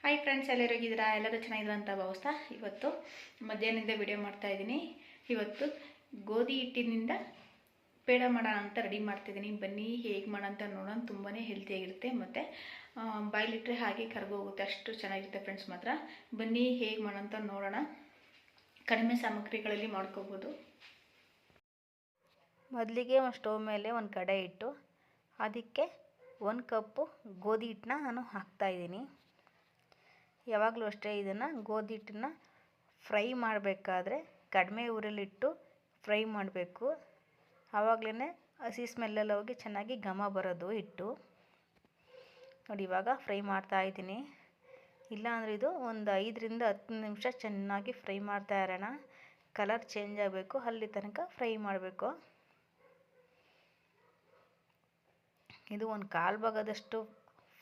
Hi friends, ಎಲ್ಲರೂ ಹೇಗಿದ್ದೀರಾ? ಎಲ್ಲರೂ ಚೆನ್ನಾಗಿದ್ರು ಅಂತ ಭಾವಿಸ್ತಾ ಇವತ್ತು ಮಧ್ಯಾಹ್ನದಿಂದ ವಿಡಿಯೋ ಮಾಡ್ತಾ ಇದ್ದೀನಿ. ಇವತ್ತು ಗೋಧಿ ಹಿಟ್ಟಿನಿಂದ ಪೇಡ ಮಾಡೋಣ ಅಂತ ರೆಡಿ ಮಾಡ್ತಿದ್ದೀನಿ. ಬನ್ನಿ ಹೇಗೆ ಮಾಡೋಂತ ನೋಡೋಣ. ತುಂಬಾ ಹೆಲ್ತಿಯಾಗಿರುತ್ತೆ ಮತ್ತು ಬಾಯ್ಲಿಟ್ರೆ ಹಾಗೆ ಕರ್ಗೋಗುತ್ತೆ, ಅಷ್ಟು ಚೆನ್ನಾಗಿರುತ್ತೆ ಫ್ರೆಂಡ್ಸ್. ಮಾತ್ರ ಬನ್ನಿ ಹೇಗೆ ಮಾಡೋಂತ ನೋಡೋಣ. ಕಡಿಮೆ ಸಾಮಗ್ರಿಗಳಲ್ಲಿ ಮಾಡ್ಕೋಬೋದು. ಮೊದಲಿಗೆ ಒಂದು ಸ್ಟವ್ ಮೇಲೆ ಒಂದು ಕಡಾಯಿ ಇಟ್ಟು ಅದಕ್ಕೆ 1 ಕಪ್ಪು ಗೋಧಿ ಹಿಟ್ಟನ್ನ ನಾನು ಹಾಕ್ತಾಯಿದ್ದೀನಿ. ಯಾವಾಗಲೂ ಅಷ್ಟೇ, ಇದನ್ನು ಗೋಧಿ ಹಿಟ್ಟನ್ನ ಫ್ರೈ ಮಾಡಬೇಕಾದ್ರೆ ಕಡಿಮೆ ಉರಿಲಿಟ್ಟು ಫ್ರೈ ಮಾಡಬೇಕು. ಆವಾಗಲೇ ಹಸಿ ಸ್ಮೆಲ್ಲೆಲ್ಲ ಹೋಗಿ ಚೆನ್ನಾಗಿ ಘಮ ಬರೋದು ಹಿಟ್ಟು. ನೋಡಿ, ಇವಾಗ ಫ್ರೈ ಮಾಡ್ತಾಯಿದ್ದೀನಿ. ಇಲ್ಲಾಂದರೆ ಇದು ಒಂದು 5ರಿಂದ 10 ನಿಮಿಷ ಚೆನ್ನಾಗಿ ಫ್ರೈ ಮಾಡ್ತಾ ಇರೋಣ. ಕಲರ್ ಚೇಂಜ್ ಆಗಬೇಕು, ಅಲ್ಲಿ ತನಕ ಫ್ರೈ ಮಾಡಬೇಕು. ಇದು ಒಂದು 1/4 ಭಾಗದಷ್ಟು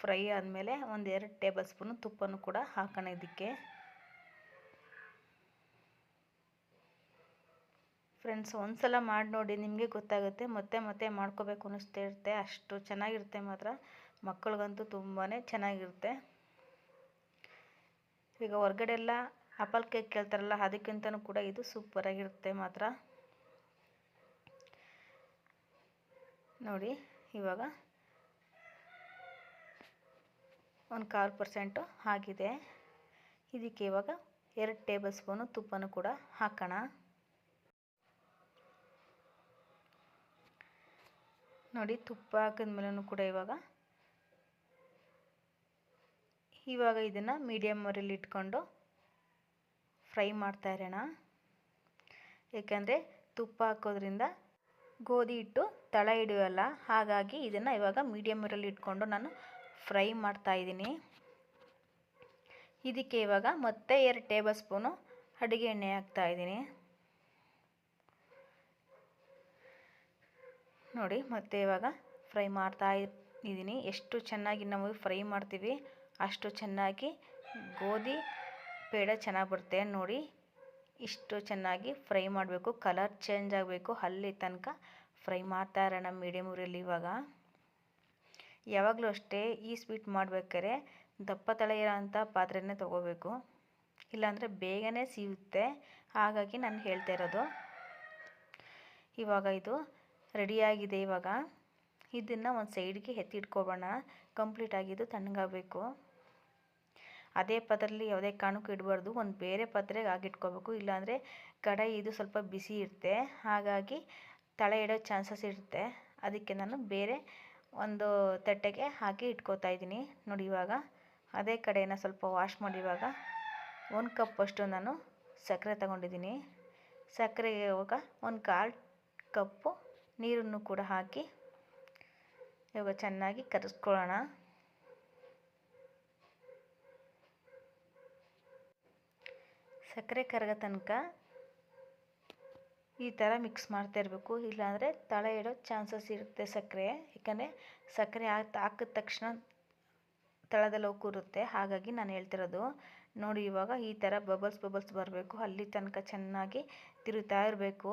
ಫ್ರೈ ಆದಮೇಲೆ ಒಂದು 2 ಟೇಬಲ್ ಸ್ಪೂನು ತುಪ್ಪನೂ ಕೂಡ ಹಾಕೋಣ ಇದಕ್ಕೆ. ಫ್ರೆಂಡ್ಸ್, ಒಂದ್ಸಲ ಮಾಡಿ ನೋಡಿ, ನಿಮಗೆ ಗೊತ್ತಾಗುತ್ತೆ. ಮತ್ತೆ ಮತ್ತೆ ಮಾಡ್ಕೋಬೇಕು ಅನ್ನಿಸ್ತಾ ಇರುತ್ತೆ, ಅಷ್ಟು ಚೆನ್ನಾಗಿರುತ್ತೆ. ಮಾತ್ರ ಮಕ್ಕಳಿಗಂತೂ ತುಂಬಾ ಚೆನ್ನಾಗಿರುತ್ತೆ. ಈಗ ಹೊರಗಡೆ ಎಲ್ಲ ಆಪಲ್ ಕೇಕ್ ಕೇಳ್ತಾರಲ್ಲ, ಅದಕ್ಕಿಂತನೂ ಕೂಡ ಇದು ಸೂಪರಾಗಿರುತ್ತೆ ಮಾತ್ರ. ನೋಡಿ, ಇವಾಗ 1/4% ಆಗಿದೆ. ಇದಕ್ಕೆ ಇವಾಗ 2 ಟೇಬಲ್ ಸ್ಪೂನು ತುಪ್ಪನೂ ಕೂಡ ಹಾಕೋಣ. ನೋಡಿ, ತುಪ್ಪ ಹಾಕಿದ್ಮೇಲೂ ಕೂಡ ಇವಾಗ ಇದನ್ನು ಮೀಡಿಯಮ್ ಉರಿಯಲ್ಲಿ ಇಟ್ಕೊಂಡು ಫ್ರೈ ಮಾಡ್ತಾ ಇರೋಣ. ಏಕೆಂದರೆ ತುಪ್ಪ ಹಾಕೋದ್ರಿಂದ ಗೋಧಿ ಹಿಟ್ಟು ತಳ ಹಿಡಿಯೋಲ್ಲ. ಹಾಗಾಗಿ ಇದನ್ನು ಇವಾಗ ಮೀಡಿಯಮ್ ಉರಿಯಲ್ಲಿ ಇಟ್ಕೊಂಡು ನಾನು ಫ್ರೈ ಮಾಡ್ತಾಯಿದ್ದೀನಿ. ಇದಕ್ಕೆ ಇವಾಗ ಮತ್ತೆ 2 ಟೇಬಲ್ ಸ್ಪೂನು ಅಡುಗೆ ಎಣ್ಣೆ ಹಾಕ್ತಾಯಿದ್ದೀನಿ. ನೋಡಿ, ಮತ್ತೆ ಇವಾಗ ಫ್ರೈ ಮಾಡ್ತಾ ಇದ್ದೀನಿ. ಎಷ್ಟು ಚೆನ್ನಾಗಿ ನಾವು ಫ್ರೈ ಮಾಡ್ತೀವಿ ಅಷ್ಟು ಚೆನ್ನಾಗಿ ಗೋಧಿ ಪೇಡ ಚೆನ್ನಾಗಿ ಬರುತ್ತೆ. ನೋಡಿ, ಇಷ್ಟು ಚೆನ್ನಾಗಿ ಫ್ರೈ ಮಾಡಬೇಕು, ಕಲರ್ ಚೇಂಜ್ ಆಗಬೇಕು, ಅಲ್ಲಿ ತನಕ ಫ್ರೈ ಮಾಡ್ತಾ ಇರೋಣ ಮೀಡಿಯಮ್ ಉರಿಯಲ್ಲಿ. ಇವಾಗ ಯಾವಾಗಲೂ ಅಷ್ಟೇ, ಈ ಸ್ವೀಟ್ ಮಾಡಬೇಕಾದ್ರೆ ದಪ್ಪ ತಳ ಇರೋಂಥ ಪಾತ್ರೆನೇ ತೊಗೋಬೇಕು, ಇಲ್ಲಾಂದರೆ ಬೇಗನೆ ಸೀಯುತ್ತೆ. ಹಾಗಾಗಿ ನಾನು ಹೇಳ್ತಾ ಇರೋದು. ಇವಾಗ ಇದು ರೆಡಿಯಾಗಿದೆ. ಇವಾಗ ಇದನ್ನು ಒಂದು ಸೈಡ್ಗೆ ಎತ್ತಿಟ್ಕೊಬೋಣ. ಕಂಪ್ಲೀಟಾಗಿದ್ದು ತಣ್ಣಗಾಗಬೇಕು. ಅದೇ ಪಾತ್ರೆಯಲ್ಲಿ ಯಾವುದೇ ಕಾರಣಕ್ಕೂ ಇಡಬಾರ್ದು, ಒಂದು ಬೇರೆ ಪಾತ್ರೆಗೆ ಆಗಿಟ್ಕೋಬೇಕು. ಇಲ್ಲಾಂದರೆ ಕಡಾಯಿ ಇದು ಸ್ವಲ್ಪ ಬಿಸಿ ಇರುತ್ತೆ, ಹಾಗಾಗಿ ತಳ ಇಡೋ ಚಾನ್ಸಸ್ ಇರುತ್ತೆ. ಅದಕ್ಕೆ ನಾನು ಬೇರೆ ಒಂದು ತಟ್ಟೆಗೆ ಹಾಕಿ ಇಟ್ಕೋತಾ ಇದ್ದೀನಿ. ನೋಡಿ, ಇವಾಗ ಅದೇ ಕಡೆಯನ್ನು ಸ್ವಲ್ಪ ವಾಶ್ ಮಾಡಿ ಇವಾಗ 1 ಕಪ್ಪಷ್ಟು ನಾನು ಸಕ್ಕರೆ ತಗೊಂಡಿದ್ದೀನಿ. ಸಕ್ಕರೆಗೆ ಇವಾಗ 1/4 ಕಪ್ಪು ನೀರನ್ನು ಕೂಡ ಹಾಕಿ ಇವಾಗ ಚೆನ್ನಾಗಿ ಕರಗಿಸ್ಕೊಳ್ಳೋಣ. ಸಕ್ಕರೆ ಕರಗೋ ತನಕ ಈ ಥರ ಮಿಕ್ಸ್ ಮಾಡ್ತಾ ಇರಬೇಕು, ಇಲ್ಲಾಂದರೆ ತಳ ಇಡೋ ಚಾನ್ಸಸ್ ಇರುತ್ತೆ ಸಕ್ಕರೆ. ಯಾಕಂದರೆ ಸಕ್ಕರೆ ಹಾಕಿದ ತಕ್ಷಣ ತಳದಲ್ಲಿ ಹೋಗಿ ಕೂರುತ್ತೆ. ಹಾಗಾಗಿ ನಾನು ಹೇಳ್ತಿರೋದು. ನೋಡಿ, ಇವಾಗ ಈ ಥರ ಬಬಲ್ಸ್ ಬರಬೇಕು, ಅಲ್ಲಿ ತನಕ ಚೆನ್ನಾಗಿ ತಿರುಗ್ತಾ ಇರಬೇಕು.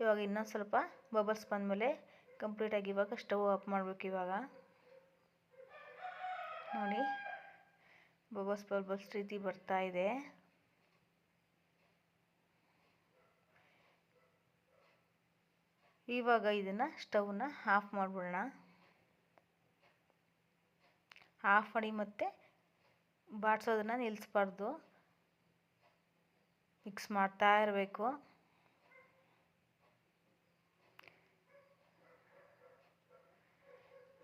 ಇವಾಗ ಇನ್ನೊಂದು ಸ್ವಲ್ಪ ಬಬಲ್ಸ್ ಬಂದಮೇಲೆ ಕಂಪ್ಲೀಟಾಗಿ ಇವಾಗ ಸ್ಟವ್ ಆಫ್ ಮಾಡಬೇಕು. ಇವಾಗ ನೋಡಿ, ಬಬಲ್ಸ್ ರೀತಿ ಬರ್ತಾ ಇದೆ. ಇವಾಗ ಇದನ್ನು ಸ್ಟವ್ನ ಆಫ್ ಮಾಡಿಬಿಡೋಣ. ಆಫ್ ಮಾಡಿ ಮತ್ತೆ ಬಾಡಿಸೋದನ್ನು ನಿಲ್ಲಿಸ್ಬಾರ್ದು, ಮಿಕ್ಸ್ ಮಾಡ್ತಾ ಇರಬೇಕು.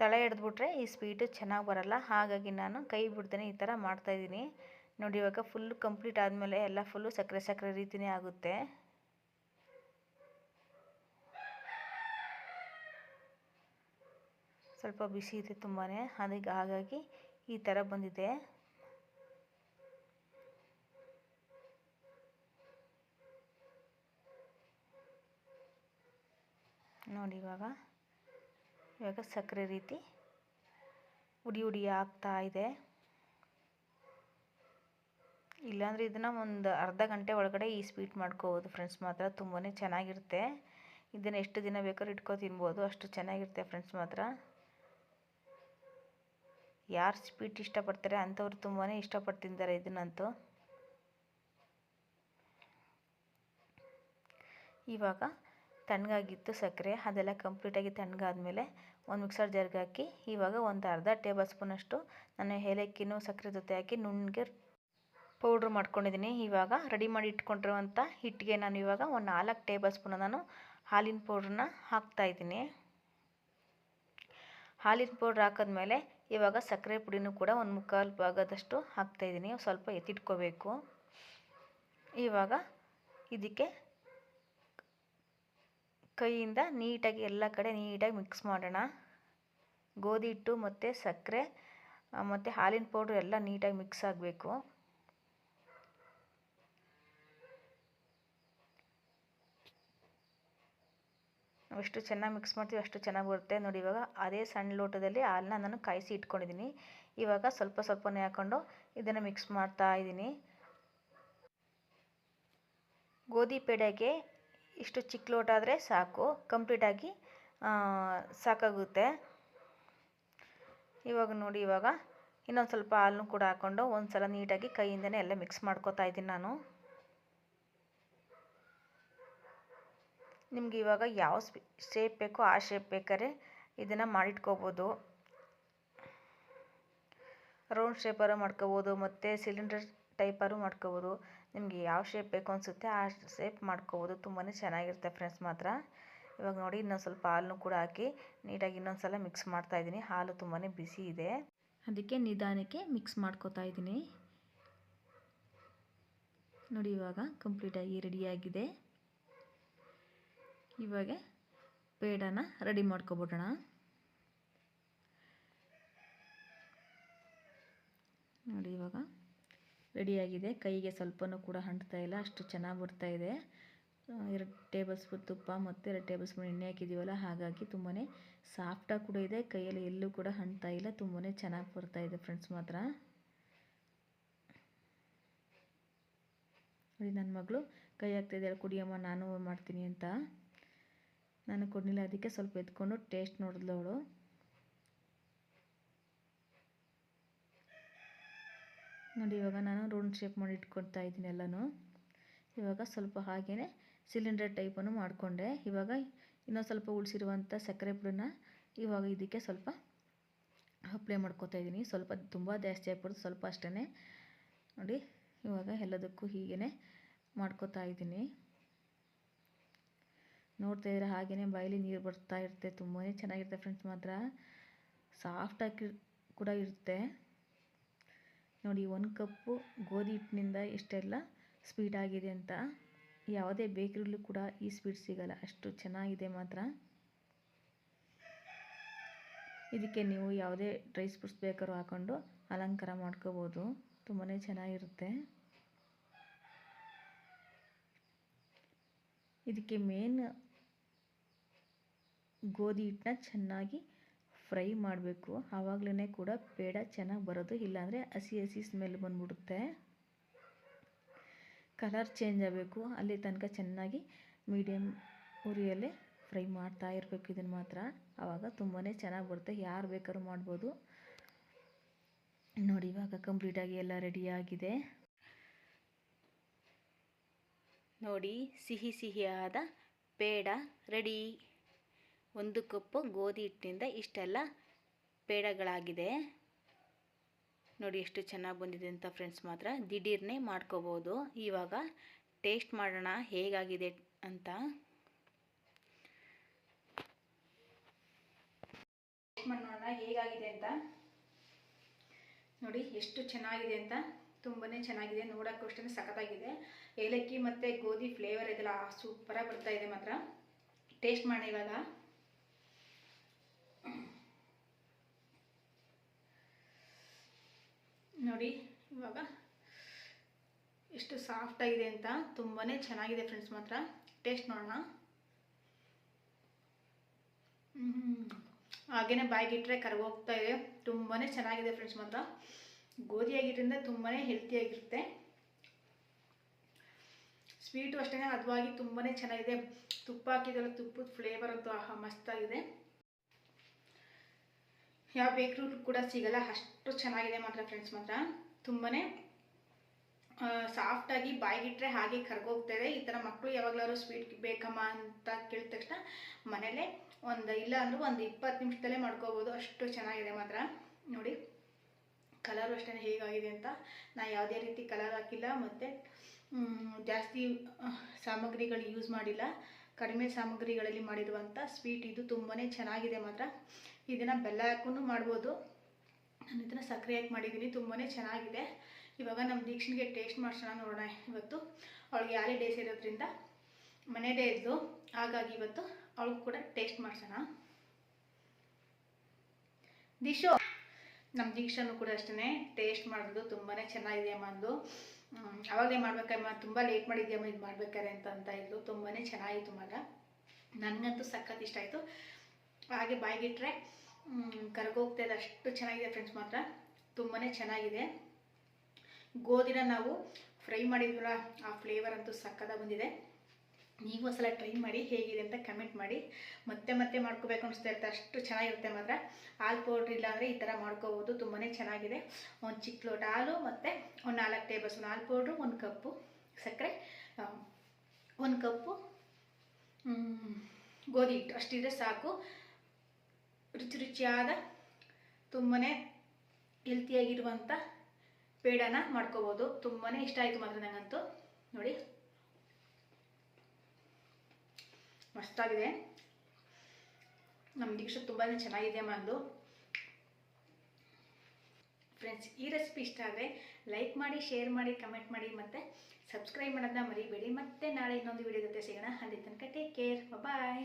ತಳ ಹಿಡಿದ್ಬಿಟ್ರೆ ಈ ಸ್ವೀಟು ಚೆನ್ನಾಗಿ ಬರಲ್ಲ. ಹಾಗಾಗಿ ನಾನು ಕೈ ಬಿಡ್ದೇನೆ ಈ ಥರ ಮಾಡ್ತಾಯಿದ್ದೀನಿ. ನೋಡಿ, ಇವಾಗ ಫುಲ್ಲು ಕಂಪ್ಲೀಟ್ ಆದಮೇಲೆ ಎಲ್ಲ ಫುಲ್ಲು ಸಕ್ಕರೆ ರೀತಿಯೇ ಆಗುತ್ತೆ. ಸ್ವಲ್ಪ ಬಿಸಿ ಇದೆ ತುಂಬಾ, ಅದಕ್ಕೆ ಹಾಗಾಗಿ ಈ ಥರ ಬಂದಿದೆ. ನೋಡಿ, ಇವಾಗ ಸಕ್ಕರೆ ರೀತಿ ಉಡಿ ಆಗ್ತಾ ಇದೆ. ಇಲ್ಲಾಂದರೆ ಇದನ್ನು ಒಂದು ಅರ್ಧ ಗಂಟೆ ಒಳಗಡೆ ಈ ಸ್ವೀಟ್ ಮಾಡ್ಕೋಬೋದು ಫ್ರೆಂಡ್ಸ್. ಮಾತ್ರ ತುಂಬಾ ಚೆನ್ನಾಗಿರುತ್ತೆ. ಇದನ್ನು ಎಷ್ಟು ದಿನ ಬೇಕಾದ್ರೂ ಇಟ್ಕೊ ತಿನ್ಬೋದು, ಅಷ್ಟು ಚೆನ್ನಾಗಿರುತ್ತೆ ಫ್ರೆಂಡ್ಸ್. ಮಾತ್ರ ಯಾರು ಸ್ವೀಟ್ ಇಷ್ಟಪಡ್ತಾರೆ ಅಂಥವ್ರು ತುಂಬಾ ಇಷ್ಟಪಟ್ಟು ತಿಂತಾರೆ ಇದನ್ನಂತೂ. ಇವಾಗ ತಣ್ಣಗಾಗಿತ್ತು ಸಕ್ಕರೆ, ಅದೆಲ್ಲ ಕಂಪ್ಲೀಟಾಗಿ ತಣ್ಣಗಾದ್ಮೇಲೆ ಒಂದು ಮಿಕ್ಸರ್ ಜಾರ್ಗೆ ಹಾಕಿ ಇವಾಗ ಒಂದು ಅರ್ಧ ಟೇಬಲ್ ಸ್ಪೂನಷ್ಟು ನಾನು ಏಲಕ್ಕಿನೂ ಸಕ್ಕರೆ ಜೊತೆ ಹಾಕಿ ನುಣ್ಣಗೆ ಪೌಡ್ರ್ ಮಾಡ್ಕೊಂಡಿದ್ದೀನಿ. ಇವಾಗ ರೆಡಿ ಮಾಡಿ ಇಟ್ಕೊಂಡಿರುವಂಥ ಹಿಟ್ಟಿಗೆ ನಾನು ಇವಾಗ ಒಂದು 4 ಟೇಬಲ್ ಸ್ಪೂನ್ ನಾನು ಹಾಲಿನ ಪೌಡ್ರನ್ನ ಹಾಕ್ತಾಯಿದ್ದೀನಿ. ಹಾಲಿನ ಪೌಡ್ರ್ ಹಾಕಿದ್ಮೇಲೆ ಇವಾಗ ಸಕ್ಕರೆ ಪುಡಿನೂ ಕೂಡ ಒಂದು 3/4 ಭಾಗದಷ್ಟು ಹಾಕ್ತಾಯಿದ್ದೀನಿ. ಸ್ವಲ್ಪ ಎತ್ತಿಟ್ಕೋಬೇಕು. ಇವಾಗ ಇದಕ್ಕೆ ಕೈಯಿಂದ ನೀಟಾಗಿ ಎಲ್ಲ ಕಡೆ ನೀಟಾಗಿ ಮಿಕ್ಸ್ ಮಾಡೋಣ. ಗೋಧಿ ಹಿಟ್ಟು ಮತ್ತು ಸಕ್ಕರೆ ಮತ್ತು ಹಾಲಿನ ಪೌಡ್ರ್ ಎಲ್ಲ ನೀಟಾಗಿ ಮಿಕ್ಸ್ ಆಗಬೇಕು. ನಾವು ಎಷ್ಟು ಚೆನ್ನಾಗಿ ಮಿಕ್ಸ್ ಮಾಡ್ತೀವಿ ಅಷ್ಟು ಚೆನ್ನಾಗಿ ಬರುತ್ತೆ ನೋಡಿ. ಇವಾಗ ಅದೇ ಸಣ್ಣ ಲೋಟದಲ್ಲಿ ಹಾಲನ್ನ ನಾನು ಕಾಯಿಸಿ ಇಟ್ಕೊಂಡಿದ್ದೀನಿ. ಇವಾಗ ಸ್ವಲ್ಪ ಸ್ವಲ್ಪನೇ ಹಾಕ್ಕೊಂಡು ಇದನ್ನು ಮಿಕ್ಸ್ ಮಾಡ್ತಾ ಇದ್ದೀನಿ. ಗೋಧಿ ಪೇಡೆಗೆ ಇಷ್ಟು ಚಿಕ್ಕ ಲೋಟ ಆದರೆ ಸಾಕು, ಕಂಪ್ಲೀಟಾಗಿ ಸಾಕಾಗುತ್ತೆ. ಇವಾಗ ನೋಡಿ, ಇವಾಗ ಇನ್ನೊಂದು ಸ್ವಲ್ಪ ಹಾಲನ್ನು ಕೂಡ ಹಾಕ್ಕೊಂಡು ಒಂದು ಸಲ ನೀಟಾಗಿ ಕೈಯಿಂದನೇ ಎಲ್ಲ ಮಿಕ್ಸ್ ಮಾಡ್ಕೊತಾ ಇದ್ದೀನಿ ನಾನು. ನಿಮ್ಗೆ ಇವಾಗ ಯಾವ ಶೇಪ್ ಬೇಕೋ ಆ ಶೇಪ್ ಬೇಕಾದ್ರೆ ಇದನ್ನು ಮಾಡಿಟ್ಕೋಬೋದು. ರೌಂಡ್ ಶೇಪಾರು ಮಾಡ್ಕೋಬೋದು ಮತ್ತು ಸಿಲಿಂಡರ್ ಟೈಪಾರು ಮಾಡ್ಕೋಬೋದು. ನಿಮಗೆ ಯಾವ ಶೇಪ್ ಬೇಕು ಅನಿಸುತ್ತೆ ಆ ಶೇಪ್ ಮಾಡ್ಕೋಬೋದು. ತುಂಬಾ ಚೆನ್ನಾಗಿರುತ್ತೆ ಫ್ರೆಂಡ್ಸ್ ಮಾತ್ರ. ಇವಾಗ ನೋಡಿ ಇನ್ನೊಂದು ಸ್ವಲ್ಪ ಹಾಲನ್ನು ಕೂಡ ಹಾಕಿ ನೀಟಾಗಿ ಇನ್ನೊಂದು ಸಲ ಮಿಕ್ಸ್ ಮಾಡ್ತಾಯಿದ್ದೀನಿ. ಹಾಲು ತುಂಬಾ ಬಿಸಿ ಇದೆ, ಅದಕ್ಕೆ ನಿಧಾನಕ್ಕೆ ಮಿಕ್ಸ್ ಮಾಡ್ಕೋತಾ ಇದ್ದೀನಿ. ನೋಡಿ ಇವಾಗ ಕಂಪ್ಲೀಟಾಗಿ ರೆಡಿಯಾಗಿದೆ. ಇವಾಗ ಪೇಡನ ರೆಡಿ ಮಾಡ್ಕೊಬಿಡೋಣ. ನೋಡಿ ಇವಾಗ ರೆಡಿಯಾಗಿದೆ. ಕೈಗೆ ಸ್ವಲ್ಪನೂ ಕೂಡ ಅಂಟ್ತಾ ಇಲ್ಲ, ಅಷ್ಟು ಚೆನ್ನಾಗಿ ಬರ್ತಾಯಿದೆ. 2 ಟೇಬಲ್ ಸ್ಪೂನ್ ತುಪ್ಪ ಮತ್ತು 2 ಟೇಬಲ್ ಸ್ಪೂನ್ ಎಣ್ಣೆ ಹಾಕಿದ್ದೀವಲ್ಲ, ಹಾಗಾಗಿ ತುಂಬಾ ಸಾಫ್ಟಾಗಿ ಕೂಡ ಇದೆ. ಕೈಯಲ್ಲಿ ಎಲ್ಲೂ ಕೂಡ ಅಂಟ್ತಾ ಇಲ್ಲ, ತುಂಬಾ ಚೆನ್ನಾಗಿ ಬರ್ತಾಯಿದೆ ಫ್ರೆಂಡ್ಸ್ ಮಾತ್ರ. ನೋಡಿ ನನ್ನ ಮಗಳು ಕೈ ಹಾಕ್ತಿದ್ದಾಳೆ, ಕುಡಿಯಮ್ಮ ನಾನು ಮಾಡ್ತೀನಿ ಅಂತ. ನಾನು ಕೊಡಲಿಲ್ಲ, ಅದಕ್ಕೆ ಸ್ವಲ್ಪ ಎತ್ಕೊಂಡು ಟೇಸ್ಟ್ ನೋಡಿದ್ಲವಳು. ನೋಡಿ ಇವಾಗ ನಾನು ರೌಂಡ್ ಶೇಪ್ ಮಾಡಿ ಇಟ್ಕೊಳ್ತಾ ಇದ್ದೀನಿ ಎಲ್ಲನೂ. ಇವಾಗ ಸ್ವಲ್ಪ ಹಾಗೆಯೇ ಸಿಲಿಂಡರ್ ಟೈಪನ್ನು ಮಾಡಿಕೊಂಡೆ. ಇವಾಗ ಇನ್ನೊಂದು ಸ್ವಲ್ಪ ಉಳಿಸಿರುವಂಥ ಸಕ್ಕರೆ ಪುಡಿನ ಇವಾಗ ಇದಕ್ಕೆ ಸ್ವಲ್ಪ ಅಪ್ಲೈ ಮಾಡ್ಕೊತಾ ಇದ್ದೀನಿ. ಸ್ವಲ್ಪ ತುಂಬ ಜಾಸ್ತಿ ಹಾಕ್ಬಿಡ್ತು, ಸ್ವಲ್ಪ ಅಷ್ಟೇ. ನೋಡಿ ಇವಾಗ ಎಲ್ಲದಕ್ಕೂ ಹೀಗೇ ಮಾಡ್ಕೊತಾ ಇದ್ದೀನಿ. ನೋಡ್ತಾ ಇದ್ರೆ ಹಾಗೆಯೇ ಬಾಯಲ್ಲಿ ನೀರು ಬರ್ತಾ ಇರುತ್ತೆ. ತುಂಬಾ ಚೆನ್ನಾಗಿರುತ್ತೆ ಫ್ರೆಂಡ್ಸ್ ಮಾತ್ರ. ಸಾಫ್ಟಾಗಿ ಕೂಡ ಇರುತ್ತೆ. ನೋಡಿ 1 ಕಪ್ಪು ಗೋಧಿ ಹಿಟ್ಟಿನಿಂದ ಎಷ್ಟೆಲ್ಲ ಸ್ವೀಟ್ ಆಗಿದೆ ಅಂತ. ಯಾವುದೇ ಬೇಕರಿಲೂ ಕೂಡ ಈ ಸ್ವೀಟ್ ಸಿಗಲ್ಲ, ಅಷ್ಟು ಚೆನ್ನಾಗಿದೆ ಮಾತ್ರ. ಇದಕ್ಕೆ ನೀವು ಯಾವುದೇ ಡ್ರೈ ಫ್ರೂಟ್ಸ್ ಬೇಕಾದ್ರೂ ಹಾಕ್ಕೊಂಡು ಅಲಂಕಾರ ಮಾಡ್ಕೋಬೋದು. ತುಂಬಾ ಚೆನ್ನಾಗಿರುತ್ತೆ. ಇದಕ್ಕೆ ಮೇನ್ ಗೋಧಿ ಹಿಟ್ಟನ್ನ ಚೆನ್ನಾಗಿ ಫ್ರೈ ಮಾಡಬೇಕು. ಆವಾಗಲೇ ಕೂಡ ಪೇಡ ಚೆನ್ನಾಗಿ ಬರೋದು, ಇಲ್ಲಾಂದರೆ ಹಸಿ ಹಸಿ ಸ್ಮೆಲ್ ಬಂದ್ಬಿಡುತ್ತೆ. ಕಲರ್ ಚೇಂಜ್ ಆಗಬೇಕು, ಅಲ್ಲಿ ತನಕ ಚೆನ್ನಾಗಿ ಮೀಡಿಯಮ್ ಉರಿಯಲ್ಲೇ ಫ್ರೈ ಮಾಡ್ತಾ ಇರಬೇಕು ಇದನ್ನು ಮಾತ್ರ. ಆವಾಗ ತುಂಬಾ ಚೆನ್ನಾಗಿ ಬರುತ್ತೆ. ಯಾರು ಬೇಕಾದ್ರೂ ಮಾಡ್ಬೋದು. ನೋಡಿ ಇವಾಗ ಕಂಪ್ಲೀಟಾಗಿ ಎಲ್ಲ ರೆಡಿಯಾಗಿದೆ. ನೋಡಿ ಸಿಹಿ ಸಿಹಿಯಾದ ಪೇಡ ರೆಡಿ. 1 ಕಪ್ಪು ಗೋಧಿ ಹಿಟ್ಟಿನಿಂದ ಇಷ್ಟೆಲ್ಲ ಪೇಡಗಳಾಗಿದೆ. ನೋಡಿ ಎಷ್ಟು ಚೆನ್ನಾಗಿ ಬಂದಿದೆ ಅಂತ ಫ್ರೆಂಡ್ಸ್ ಮಾತ್ರ. ದಿಢೀರ್ನೇ ಮಾಡ್ಕೋಬೋದು. ಇವಾಗ ಟೇಸ್ಟ್ ಮಾಡೋಣ ಹೇಗಾಗಿದೆ ಅಂತ. ಮಾಡೋಣ ಹೇಗಾಗಿದೆ ಅಂತ. ನೋಡಿ ಎಷ್ಟು ಚೆನ್ನಾಗಿದೆ ಅಂತ. ತುಂಬಾ ಚೆನ್ನಾಗಿದೆ, ನೋಡೋಕ್ಕೂ ಅಷ್ಟೇ ಸಖತ್ತಾಗಿದೆ. ಏಲಕ್ಕಿ ಮತ್ತು ಗೋಧಿ ಫ್ಲೇವರ್ ಇದೆಲ್ಲ ಸೂಪರಾಗಿ ಬರ್ತಾ ಇದೆ ಮಾತ್ರ. ಟೇಸ್ಟ್ ಮಾಡಿ ಇವಾಗ. ನೋಡಿ ಇವಾಗ ಎಷ್ಟು ಸಾಫ್ಟ್ ಆಗಿದೆ ಅಂತ. ತುಂಬಾ ಚೆನ್ನಾಗಿದೆ ಫ್ರೆಂಡ್ಸ್ ಮಾತ್ರ. ಟೇಸ್ಟ್ ನೋಡೋಣ. ಹಾಗೇನೆ ಬಾಯಿಗೆ ಇಟ್ಟರೆ ಕರಗೋಗ್ತಾ ಇದೆ. ತುಂಬಾ ಚೆನ್ನಾಗಿದೆ ಫ್ರೆಂಡ್ಸ್ ಮಾತ್ರ. ಗೋಧಿ ಆಗಿದ್ದರಿಂದ ತುಂಬಾ ಹೆಲ್ತಿಯಾಗಿರುತ್ತೆ. ಸ್ವೀಟು ಅಷ್ಟೇ ಹದವಾಗಿ ತುಂಬಾ ಚೆನ್ನಾಗಿದೆ. ತುಪ್ಪ ಹಾಕಿದೆಲ್ಲ, ತುಪ್ಪದ ಫ್ಲೇವರ್ ಅಂತೂ ಆಹಾ ಮಸ್ತಾಗಿದೆ. ಯಾವ ಬೇಕ್ರಿಲೂ ಕೂಡ ಸಿಗಲ್ಲ, ಅಷ್ಟು ಚೆನ್ನಾಗಿದೆ ಮಾತ್ರ ಫ್ರೆಂಡ್ಸ್. ಮಾತ್ರ ತುಂಬಾ ಸಾಫ್ಟಾಗಿ ಬಾಯಿಗಿಟ್ರೆ ಹಾಗೆ ಕರ್ಗೋಗ್ತಾಯಿದೆ. ಈ ಥರ ಮಕ್ಕಳು ಯಾವಾಗಲಾದ್ರು ಸ್ವೀಟ್ ಬೇಕಮ್ಮ ಅಂತ ಕೇಳಿದ ತಕ್ಷಣ ಮನೇಲೇ ಇಲ್ಲ ಅಂದರೂ ಒಂದು 20 ನಿಮಿಷದಲ್ಲೇ ಮಾಡ್ಕೋಬೋದು, ಅಷ್ಟು ಚೆನ್ನಾಗಿದೆ ಮಾತ್ರ. ನೋಡಿ ಕಲರು ಅಷ್ಟೇ ಹೇಗಾಗಿದೆ ಅಂತ. ನಾ ಯಾವುದೇ ರೀತಿ ಕಲರ್ ಹಾಕಿಲ್ಲ ಮತ್ತು ಜಾಸ್ತಿ ಸಾಮಗ್ರಿಗಳು ಯೂಸ್ ಮಾಡಿಲ್ಲ, ಕಡಿಮೆ ಸಾಮಗ್ರಿಗಳಲ್ಲಿ ಮಾಡಿರುವಂಥ ಸ್ವೀಟ್ ಇದು. ತುಂಬಾ ಚೆನ್ನಾಗಿದೆ ಮಾತ್ರ. ಇದನ್ನು ಬೆಲ್ಲ ಹಾಕೊಂಡು ಮಾಡ್ಬೋದು, ನಾನು ಇದನ್ನು ಸಕ್ಕರೆ ಹಾಕಿ ಮಾಡಿದ್ದೀನಿ. ತುಂಬಾ ಚೆನ್ನಾಗಿದೆ. ಇವಾಗ ನಮ್ಮ ದೀಕ್ಷನ್ಗೆ ಟೇಸ್ಟ್ ಮಾಡಿಸೋಣ, ನೋಡೋಣ. ಇವತ್ತು ಅವಳಿಗೆ ಯಾರೇ ಡೇಸ್ ಇರೋದ್ರಿಂದ ಮನೆ ಡೇ ಇದ್ದು, ಹಾಗಾಗಿ ಇವತ್ತು ಅವಳಿಗೆ ಕೂಡ ಟೇಸ್ಟ್ ಮಾಡಿಸೋಣ. ದಿಶು, ನಮ್ಮ ದೀಕ್ಷಾನು ಕೂಡ ಅಷ್ಟೇ ಟೇಸ್ಟ್ ಮಾಡೋದು ತುಂಬಾ ಚೆನ್ನಾಗಿದೆ ಅಮ್ಮ ಅಂದು. ಅವಾಗಲೇ ಮಾಡ್ಬೇಕಮ್ಮ, ತುಂಬ ಲೇಟ್ ಮಾಡಿದ್ಯಮ್ಮ ಇದು ಮಾಡ್ಬೇಕಾರೆ ಅಂತ ಇದ್ದು. ತುಂಬಾ ಚೆನ್ನಾಗಿತ್ತು ಮಾತ್ರ. ನನಗಂತೂ ಸಖತ್ ಇಷ್ಟ ಆಯಿತು. ಹಾಗೆ ಬಾಯಿಗಿಟ್ರೆ ಕರ್ಗೋಗ್ತಾಯಿದೆ, ಅಷ್ಟು ಚೆನ್ನಾಗಿದೆ ಫ್ರೆಂಡ್ಸ್. ಮಾತ್ರ ತುಂಬಾ ಚೆನ್ನಾಗಿದೆ. ಗೋಧಿನ ನಾವು ಫ್ರೈ ಮಾಡಿದ್ವಲ್ಲ, ಆ ಫ್ಲೇವರ್ ಅಂತೂ ಸಕ್ಕತ್ತಾಗಿ ಬಂದಿದೆ. ನೀವು ಒಂದ್ಸಲ ಟ್ರೈ ಮಾಡಿ, ಹೇಗಿದೆ ಅಂತ ಕಮೆಂಟ್ ಮಾಡಿ. ಮತ್ತೆ ಮತ್ತೆ ಮಾಡ್ಕೋಬೇಕು ಅನಿಸ್ತಾ ಇರುತ್ತೆ, ಅಷ್ಟು ಚೆನ್ನಾಗಿರುತ್ತೆ ಮಾತ್ರ. ಹಾಲು ಪೌಡ್ರ್ ಇಲ್ಲ ಅಂದರೆ ಈ ಥರ ಮಾಡ್ಕೋಬೋದು, ತುಂಬಾ ಚೆನ್ನಾಗಿದೆ. ಒಂದು ಚಿಕ್ಕ ಲೋಟ ಹಾಲು ಮತ್ತು ಒಂದು 4 ಟೇಬಲ್ ಸ್ಪೂನ್ ಹಾಲು ಪೌಡ್ರು, 1 ಕಪ್ಪು ಸಕ್ಕರೆ, 1 ಕಪ್ಪು ಗೋಧಿ ಹಿಟ್ಟು, ಅಷ್ಟಿದ್ರೆ ಸಾಕು. ರುಚಿ ರುಚಿಯಾದ ತುಂಬಾ ಹೆಲ್ತಿಯಾಗಿರುವಂಥ ಪೇಡಾನ ಮಾಡ್ಕೋಬೋದು. ತುಂಬಾ ಇಷ್ಟ ಆಯಿತು ಮಾತ್ರ ನನಗಂತೂ. ನೋಡಿ ಮಸ್ತಾಗಿದೆ. ನಮ್ಮ ದೀಕ್ಷಾ ತುಂಬಾ ಚೆನ್ನಾಗಿದೆ ಅಂದು. ಫ್ರೆಂಡ್ಸ್, ಈ ರೆಸಿಪಿ ಇಷ್ಟ ಆದರೆ ಲೈಕ್ ಮಾಡಿ, ಶೇರ್ ಮಾಡಿ, ಕಮೆಂಟ್ ಮಾಡಿ ಮತ್ತು ಸಬ್ಸ್ಕ್ರೈಬ್ ಮಾಡೋದನ್ನ ಮರಿಬೇಡಿ. ಮತ್ತೆ ನಾಳೆ ಇನ್ನೊಂದು ವಿಡಿಯೋ ಜೊತೆ ಸಿಗೋಣ. ಅಲ್ಲಿ ತನಕ ಟೇಕ್ ಕೇರ್, ಬಾಯ್.